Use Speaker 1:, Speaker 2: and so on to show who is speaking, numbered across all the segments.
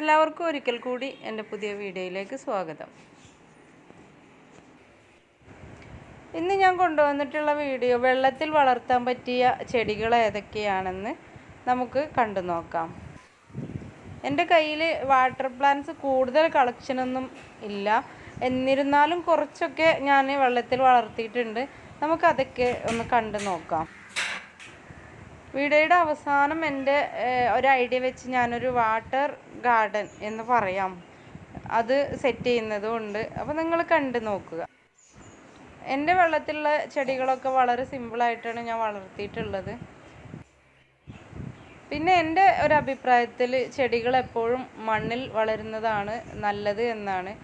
Speaker 1: എല്ലാവർക്കും ഒരിക്കൽ കൂടി എൻ്റെ പുതിയ വീഡിയോയിലേക്ക് സ്വാഗതം. ഇന്ന് ഞാൻ കൊണ്ടുവന്നിട്ടുള്ള വീഡിയോ വെള്ളത്തിൽ വളർത്താൻ പറ്റിയ ചെടികൾ ഏതൊക്കെയാണെന്ന് നമുക്ക് കണ്ടു നോക്കാം. എൻ്റെ കയ്യിൽ വാട്ടർ പ്ലാന്റ്സ് കൂടുതൽ കളക്ഷനൊന്നും ഇല്ല, എന്നിരുന്നാലും കുറച്ചൊക്കെ ഞാൻ വെള്ളത്തിൽ വളർത്തിയിട്ടുണ്ട്. നമുക്കതൊക്കെ ഒന്ന് കണ്ടു നോക്കാം. വീഡിയോയുടെ അവസാനം എൻ്റെ ഒരു ഐഡിയ വെച്ച് ഞാനൊരു വാട്ടർ ഗാർഡൻ എന്ന് പറയാം, അത് സെറ്റ് ചെയ്യുന്നതുകൊണ്ട്. അപ്പോൾ നിങ്ങൾ കണ്ടു നോക്കുക. എൻ്റെ വെള്ളത്തിലുള്ള ചെടികളൊക്കെ വളരെ സിമ്പിളായിട്ടാണ് ഞാൻ വളർത്തിയിട്ടുള്ളത്. പിന്നെ എൻ്റെ ഒരു അഭിപ്രായത്തിൽ ചെടികൾ എപ്പോഴും മണ്ണിൽ വളരുന്നതാണ് നല്ലത് എന്നാണ്.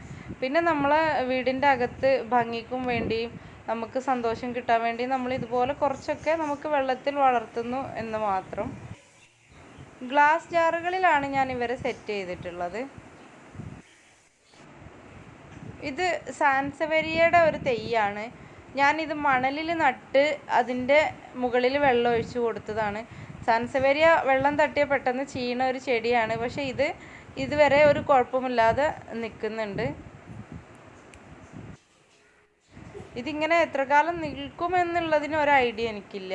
Speaker 1: പിന്നെ നമ്മളെ വീടിൻ്റെ അകത്ത് ഭംഗിക്കും വേണ്ടിയും നമുക്ക് സന്തോഷം കിട്ടാൻ വേണ്ടി നമ്മൾ ഇതുപോലെ കുറച്ചൊക്കെ നമുക്ക് വെള്ളത്തിൽ വളർത്തുന്നു എന്ന് മാത്രം. ഗ്ലാസ് ജാറുകളിലാണ് ഞാൻ ഇവരെ സെറ്റ് ചെയ്തിട്ടുള്ളത്. ഇത് സാൻസവേരിയയുടെ ഒരു തെയ്യാണ്. ഞാനിത് മണലിൽ നട്ട് അതിൻ്റെ മുകളിൽ വെള്ളം ഒഴിച്ചു കൊടുത്തതാണ്. സാൻസവേരിയ വെള്ളം തട്ടിയ പെട്ടെന്ന് ചീണ ഒരു ചെടിയാണ്, പക്ഷേ ഇതുവരെ ഒരു കുഴപ്പമില്ലാതെ നിൽക്കുന്നുണ്ട്. ഇതിങ്ങനെ എത്ര കാലം നിൽക്കുമെന്നുള്ളതിന് ഒരു ഐഡിയ എനിക്കില്ല.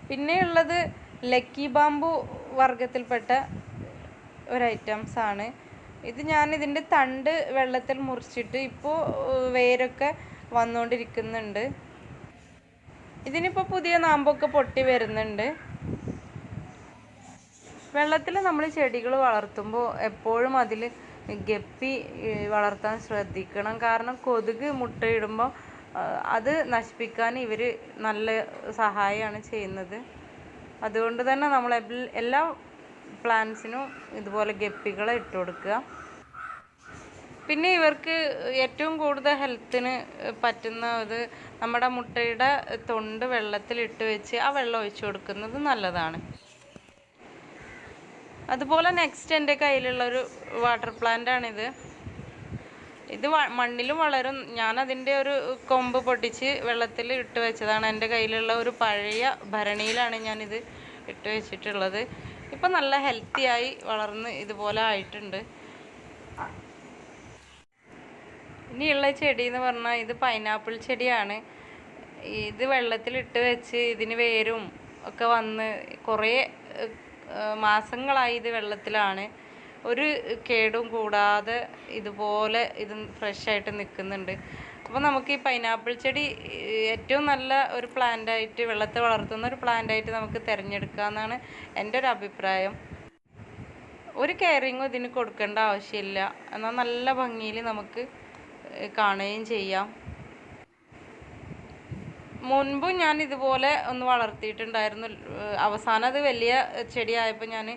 Speaker 1: പിന്നെയുള്ളത് ലക്കി ബാമ്പു വർഗത്തിൽപ്പെട്ട ഒരു ഐറ്റംസ് ആണ്. ഇത് ഇതിൻ്റെ തണ്ട് വെള്ളത്തിൽ മുറിച്ചിട്ട് ഇപ്പോൾ വേരൊക്കെ വന്നുകൊണ്ടിരിക്കുന്നുണ്ട്. ഇതിനിപ്പോൾ പുതിയ നാമ്പൊക്കെ പൊട്ടി വരുന്നുണ്ട്. വെള്ളത്തിൽ നമ്മൾ ചെടികൾ വളർത്തുമ്പോൾ എപ്പോഴും അതിൽ ഗപ്പി വളർത്താൻ ശ്രദ്ധിക്കണം. കാരണം കൊതുക് മുട്ടയിടുമ്പോൾ അത് നശിപ്പിക്കാൻ ഇവർ നല്ല സഹായമാണ് ചെയ്യുന്നത്. അതുകൊണ്ട് തന്നെ നമ്മൾ എല്ലാ പ്ലാന്റ്സിനും ഇതുപോലെ ഗപ്പികളെ ഇട്ട് കൊടുക്കുക. പിന്നെ ഇവർക്ക് ഏറ്റവും കൂടുതൽ ഹെൽത്തിന് പറ്റുന്നത് നമ്മുടെ മുട്ടയുടെ തൊണ്ട് വെള്ളത്തിലിട്ട് വെച്ച് ആ വെള്ളം ഒഴിച്ചു കൊടുക്കുന്നത് നല്ലതാണ്. അതുപോലെ നെക്സ്റ്റ് എൻ്റെ കയ്യിലുള്ളൊരു വാട്ടർ പ്ലാന്റാണിത്. ഇത് മണ്ണിലും വളരും. ഞാനതിൻ്റെ ഒരു കൊമ്പ് പൊട്ടിച്ച് വെള്ളത്തിൽ ഇട്ട് വെച്ചതാണ്. എൻ്റെ കയ്യിലുള്ള ഒരു പഴയ ഭരണിയിലാണ് ഞാനിത് ഇട്ട് വെച്ചിട്ടുള്ളത്. ഇപ്പം നല്ല ഹെൽത്തിയായി വളർന്ന് ഇതുപോലെ ആയിട്ടുണ്ട്. ഇനിയുള്ള ചെടി എന്ന് പറഞ്ഞാൽ ഇത് പൈനാപ്പിൾ ചെടിയാണ്. ഇത് വെള്ളത്തിലിട്ട് വെച്ച് ഇതിന് വേരും ഒക്കെ വന്ന് കുറേ മാസങ്ങളായി ഇത് വെള്ളത്തിലാണ്. ഒരു കേടും കൂടാതെ ഇതുപോലെ ഇത് ഫ്രഷായിട്ട് നിൽക്കുന്നുണ്ട്. അപ്പോൾ നമുക്ക് ഈ പൈനാപ്പിൾ ചെടി ഏറ്റവും നല്ല ഒരു പ്ലാന്റായിട്ട്, വെള്ളത്തിൽ വളർത്തുന്ന ഒരു പ്ലാന്റായിട്ട് നമുക്ക് തിരഞ്ഞെടുക്കാമെന്നാണ് എൻ്റെ ഒരു അഭിപ്രായം. ഒരു കെയറിങ്ങും ഇതിന് കൊടുക്കേണ്ട ആവശ്യമില്ല, എന്നാൽ നല്ല ഭംഗിയിൽ നമുക്ക് കാണുകയും ചെയ്യാം. മുൻപും ഞാൻ ഇതുപോലെ ഒന്ന് വളർത്തിയിട്ടുണ്ടായിരുന്നു. അവസാനം അത് വലിയ ചെടിയായപ്പോൾ ഞാൻ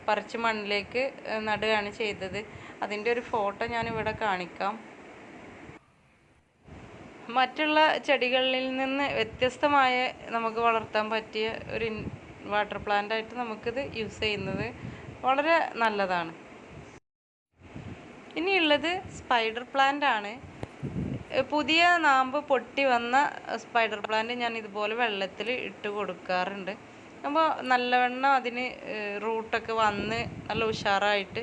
Speaker 1: പറിച്ച് മണ്ണിലേക്ക് നടുകയാണ് ചെയ്തത്. അതിൻ്റെ ഒരു ഫോട്ടോ ഞാനിവിടെ കാണിക്കാം. മറ്റുള്ള ചെടികളിൽ നിന്ന് വ്യത്യസ്തമായ നമുക്ക് വളർത്താൻ പറ്റിയ ഒരു വാട്ടർ പ്ലാന്റായിട്ട് നമുക്കിത് യൂസ് ചെയ്യുന്നത് വളരെ നല്ലതാണ്. ഇനിയുള്ളത് സ്പൈഡർ പ്ലാന്റ് ആണ്. പുതിയ നാമ്പ് പൊട്ടി വന്ന സ്പൈഡർ പ്ലാന്റ് ഞാൻ ഇതുപോലെ വെള്ളത്തിൽ ഇട്ട് കൊടുക്കാറുണ്ട്. അപ്പോൾ നല്ലവണ്ണം അതിന് റൂട്ടൊക്കെ വന്ന് നല്ല ഉഷാറായിട്ട്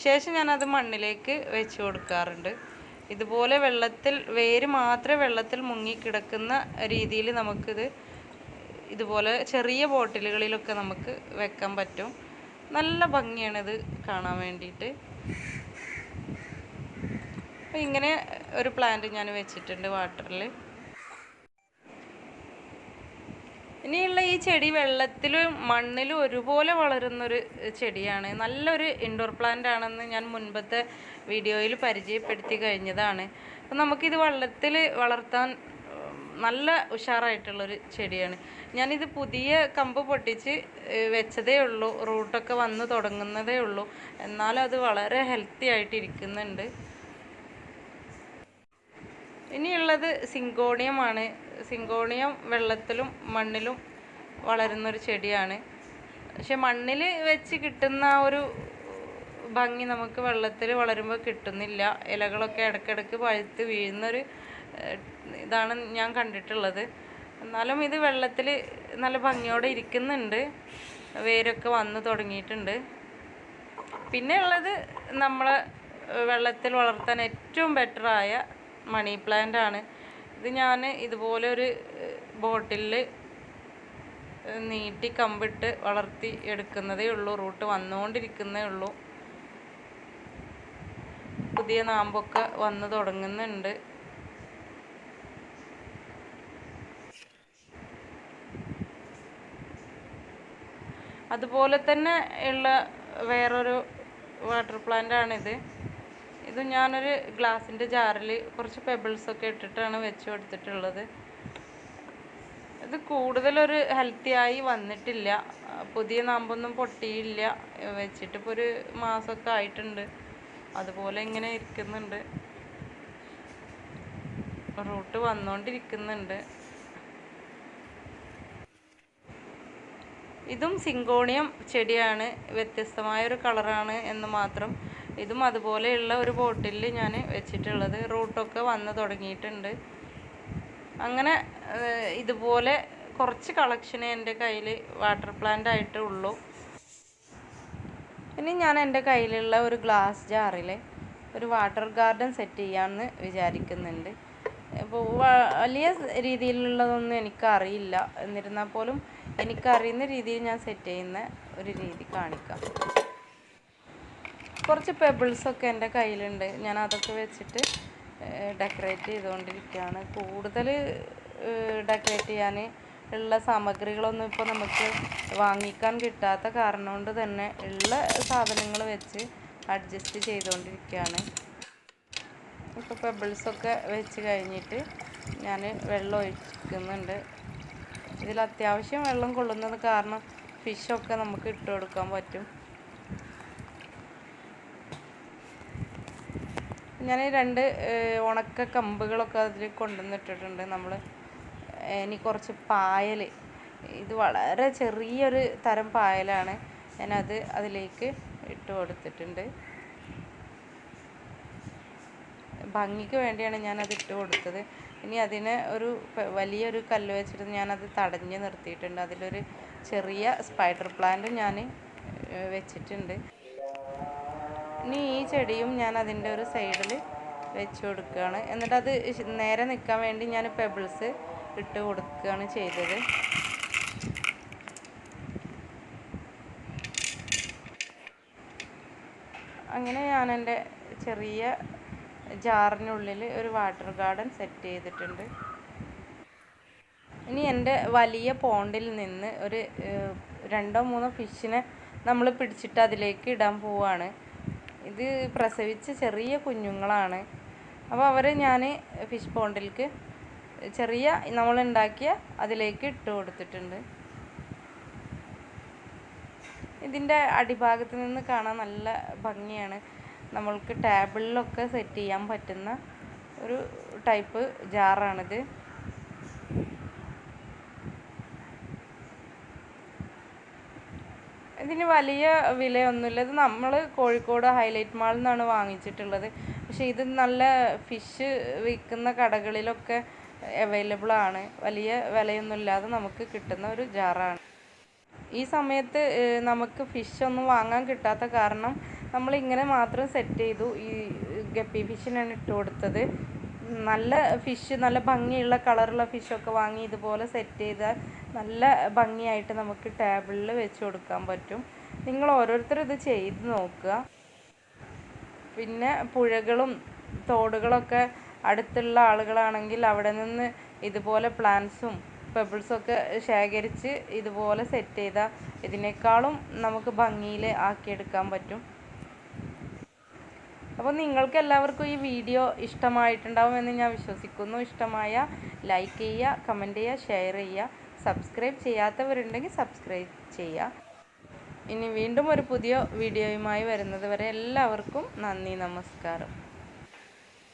Speaker 1: ശേഷം ഞാനത് മണ്ണിലേക്ക് വെച്ച് കൊടുക്കാറുണ്ട്. ഇതുപോലെ വെള്ളത്തിൽ വേര് മാത്രമേ വെള്ളത്തിൽ മുങ്ങിക്കിടക്കുന്ന രീതിയിൽ നമുക്കിത് ഇതുപോലെ ചെറിയ ബോട്ടിലുകളിലൊക്കെ നമുക്ക് വെക്കാൻ പറ്റും. നല്ല ഭംഗിയാണിത് കാണാൻ വേണ്ടിയിട്ട്. ഇങ്ങനെ ഒരു പ്ലാന്റ് ഞാൻ വെച്ചിട്ടുണ്ട് വാട്ടറിൽ. ഇനിയുള്ള ഈ ചെടി വെള്ളത്തിലും മണ്ണിലും ഒരുപോലെ വളരുന്നൊരു ചെടിയാണ്. നല്ലൊരു ഇൻഡോർ പ്ലാന്റ് ആണെന്ന് ഞാൻ മുൻപത്തെ വീഡിയോയിൽ പരിചയപ്പെടുത്തി കഴിഞ്ഞതാണ്. അപ്പം നമുക്കിത് വെള്ളത്തിൽ വളർത്താൻ നല്ല ഉഷാറായിട്ടുള്ളൊരു ചെടിയാണ്. ഞാനിത് പുതിയ കമ്പ് പൊട്ടിച്ച് വെച്ചതേ ഉള്ളൂ, റൂട്ടൊക്കെ വന്ന് തുടങ്ങുന്നതേ ഉള്ളൂ. എന്നാലും അത് വളരെ ഹെൽത്തി ആയിട്ടിരിക്കുന്നുണ്ട്. ഇനിയുള്ളത് സിങ്കോണിയമാണ്. സിങ്കോണിയം വെള്ളത്തിലും മണ്ണിലും വളരുന്നൊരു ചെടിയാണ്. പക്ഷെ മണ്ണിൽ വെച്ച് കിട്ടുന്ന ഒരു ഭംഗി നമുക്ക് വെള്ളത്തിൽ വളരുമ്പോൾ കിട്ടുന്നില്ല. ഇലകളൊക്കെ ഇടയ്ക്കിടയ്ക്ക് പഴുത്ത് വീഴുന്നൊരു ഇതാണ് ഞാൻ കണ്ടിട്ടുള്ളത്. എന്നാലും ഇത് വെള്ളത്തിൽ നല്ല ഭംഗിയോടെ ഇരിക്കുന്നുണ്ട്. വേരൊക്കെ വന്ന് തുടങ്ങിയിട്ടുണ്ട്. പിന്നെ ഉള്ളത് നമ്മളെ വെള്ളത്തിൽ വളർത്താൻ ഏറ്റവും ബെറ്ററായ മണി പ്ലാന്റ് ആണ്. ഇത് ഞാൻ ഇതുപോലെ ഒരു ബോട്ടിലിൽ നീട്ടി കമ്പിട്ട് വളർത്തി എടുക്കുന്നതേ ഉള്ളൂ. റൂട്ട് വന്നുകൊണ്ടിരിക്കുന്നേ ഉള്ളൂ. പുതിയ നാമ്പൊക്കെ വന്ന് തുടങ്ങുന്നുണ്ട്. അതുപോലെ തന്നെ ഉള്ള വേറൊരു വാട്ടർ പ്ലാന്റ് ആണിത്. ഇത് ഞാനൊരു ഗ്ലാസിൻ്റെ ജാറിൽ കുറച്ച് പെബിൾസൊക്കെ ഇട്ടിട്ടാണ് വെച്ച് കൊടുത്തിട്ടുള്ളത്. ഇത് കൂടുതലൊരു ഹെൽത്തി ആയി വന്നിട്ടില്ല. പുതിയ നാമ്പൊന്നും പൊട്ടിയില്ല. വെച്ചിട്ടിപ്പോൾ ഒരു മാസമൊക്കെ ആയിട്ടുണ്ട്. അതുപോലെ ഇങ്ങനെ ഇരിക്കുന്നുണ്ട്. റൂട്ട് വന്നുകൊണ്ടിരിക്കുന്നുണ്ട്. ഇതും സിങ്കോണിയം ചെടിയാണ്. വ്യത്യസ്തമായൊരു കളറാണ് എന്ന് മാത്രം. ഇതും അതുപോലെയുള്ള ഒരു ബോട്ടിലിൽ ഞാൻ വെച്ചിട്ടുള്ളത്. റൂട്ടൊക്കെ വന്ന് തുടങ്ങിയിട്ടുണ്ട്. അങ്ങനെ ഇതുപോലെ കുറച്ച് കളക്ഷനേ എൻ്റെ കയ്യിൽ വാട്ടർ പ്ലാന്റ് ആയിട്ട് ഉള്ളൂ. ഇനി ഞാൻ എൻ്റെ കയ്യിലുള്ള ഒരു ഗ്ലാസ് ജാറിൽ ഒരു വാട്ടർ ഗാർഡൻ സെറ്റ് ചെയ്യാമെന്ന് വിചാരിക്കുന്നുണ്ട്. ഇപ്പോൾ വലിയ രീതിയിലുള്ളതൊന്നും എനിക്കറിയില്ല. എന്നിരുന്നാൽ പോലും എനിക്കറിയുന്ന രീതിയിൽ ഞാൻ സെറ്റ് ചെയ്യുന്ന ഒരു രീതി കാണിക്കാം. കുറച്ച് പെബിൾസൊക്കെ എൻ്റെ കയ്യിലുണ്ട്. ഞാൻ അതൊക്കെ വെച്ചിട്ട് ഡെക്കറേറ്റ് ചെയ്തുകൊണ്ടിരിക്കുകയാണ്. കൂടുതൽ ഡെക്കറേറ്റ് ചെയ്യാൻ ഉള്ള സാമഗ്രികളൊന്നും ഇപ്പോൾ നമുക്ക് വാങ്ങിക്കാൻ കിട്ടാത്ത കാരണം കൊണ്ട് തന്നെ ഉള്ള സാധനങ്ങൾ വെച്ച് അഡ്ജസ്റ്റ് ചെയ്തുകൊണ്ടിരിക്കുകയാണ്. ഇപ്പോൾ പെബിൾസൊക്കെ വെച്ച് കഴിഞ്ഞിട്ട് ഞാൻ വെള്ളം ഒഴിക്കുന്നുണ്ട്. ഇതിൽ അത്യാവശ്യം വെള്ളം കൊള്ളുന്നത് കാരണം ഫിഷൊക്കെ നമുക്ക് ഇട്ട് കൊടുക്കാൻ പറ്റും. ഞാൻ 2 ഉണക്ക കമ്പുകളൊക്കെ അതിൽ കൊണ്ടുവന്നിട്ടിട്ടുണ്ട്. ഇനി കുറച്ച് പായൽ, ഇത് വളരെ ചെറിയൊരു തരം പായലാണ്. ഞാനത് അതിലേക്ക് ഇട്ട് കൊടുത്തിട്ടുണ്ട്. ഭംഗിക്ക് വേണ്ടിയാണ് ഞാനത് ഇട്ട് കൊടുത്തത്. ഇനി അതിനെ വലിയൊരു കല്ല് വെച്ചിട്ട് ഞാനത് തടഞ്ഞ് നിർത്തിയിട്ടുണ്ട്. അതിലൊരു ചെറിയ സ്പൈഡർ പ്ലാന്റ് ഞാൻ വെച്ചിട്ടുണ്ട്. ഇനി ഈ ചെടിയും ഞാൻ അതിൻ്റെ ഒരു സൈഡിൽ വെച്ച് കൊടുക്കുകയാണ്. എന്നിട്ട് അത് നേരെ നിൽക്കാൻ വേണ്ടി ഞാൻ പെബിൾസ് ഇട്ട് കൊടുക്കുകയാണ് ചെയ്തത്. അങ്ങനെ ഞാൻ എൻ്റെ ചെറിയ ജാറിനുള്ളിൽ ഒരു വാട്ടർ ഗാർഡൻ സെറ്റ് ചെയ്തിട്ടുണ്ട്. ഇനി എൻ്റെ വലിയ പോണ്ടിൽ നിന്ന് ഒരു 2-3 ഫിഷിനെ നമ്മൾ പിടിച്ചിട്ട് അതിലേക്ക് ഇടാൻ പോവുകയാണ്. ഇത് പ്രസവിച്ച ചെറിയ കുഞ്ഞുങ്ങളാണ്. അപ്പോൾ അവരെ ഞാൻ ഫിഷ് പോണ്ടിലേക്ക് ചെറിയ നമ്മളുണ്ടാക്കിയ അതിലേക്ക് ഇട്ട് കൊടുത്തിട്ടുണ്ട്. ഇതിൻ്റെ അടിഭാഗത്ത് നിന്ന് കാണാൻ നല്ല ഭംഗിയാണ്. നമ്മൾക്ക് ടേബിളിലൊക്കെ സെറ്റ് ചെയ്യാൻ പറ്റുന്ന ഒരു ടൈപ്പ് ജാറാണിത്. ഇതിന് വലിയ വിലയൊന്നുമില്ല. ഇത് നമ്മൾ കോഴിക്കോട് ഹൈലൈറ്റ് മാളിൽ നിന്നാണ് വാങ്ങിച്ചിട്ടുള്ളത്. പക്ഷേ ഇത് നല്ല ഫിഷ് വിൽക്കുന്ന കടകളിലൊക്കെ അവൈലബിൾ ആണ്. വലിയ വിലയൊന്നുമില്ലാതെ നമുക്ക് കിട്ടുന്ന ഒരു ജാറാണ്. ഈ സമയത്ത് നമുക്ക് ഫിഷൊന്നും വാങ്ങാൻ കിട്ടാത്ത കാരണം നമ്മളിങ്ങനെ മാത്രം സെറ്റ് ചെയ്തു. ഈ ഗപ്പി ഫിഷിനാണ് ഇട്ട് കൊടുത്തത്. നല്ല ഫിഷ്, നല്ല ഭംഗിയുള്ള കളറുള്ള ഫിഷൊക്കെ വാങ്ങി ഇതുപോലെ സെറ്റ് ചെയ്താൽ നല്ല ഭംഗിയായിട്ട് നമുക്ക് ടേബിളിൽ വെച്ച് കൊടുക്കാൻ പറ്റും. നിങ്ങൾ ഓരോരുത്തരും ഇത് ചെയ്ത് നോക്കുക. പിന്നെ പുഴകളും തോടുകളൊക്കെ അടുത്തുള്ള ആളുകളാണെങ്കിൽ അവിടെ നിന്ന് ഇതുപോലെ പ്ലാന്റ്സും പെബിൾസൊക്കെ ശേഖരിച്ച് ഇതുപോലെ സെറ്റ് ചെയ്താൽ ഇതിനേക്കാളും നമുക്ക് ഭംഗിയിൽ ആക്കിയെടുക്കാൻ പറ്റും. അപ്പോൾ നിങ്ങൾക്ക് എല്ലാവർക്കും ഈ വീഡിയോ ഇഷ്ടമായിട്ടുണ്ടാവുമെന്ന് ഞാൻ വിശ്വസിക്കുന്നു. ഇഷ്ടമായ ലൈക്ക് ചെയ്യുക, കമൻറ്റ് ചെയ്യുക, ഷെയർ ചെയ്യുക. സബ്സ്ക്രൈബ് ചെയ്യാത്തവരുണ്ടെങ്കിൽ സബ്സ്ക്രൈബ് ചെയ്യുക. ഇനി വീണ്ടും ഒരു പുതിയ വീഡിയോയുമായി വരുന്നത് വരെ എല്ലാവർക്കും നന്ദി, നമസ്കാരം.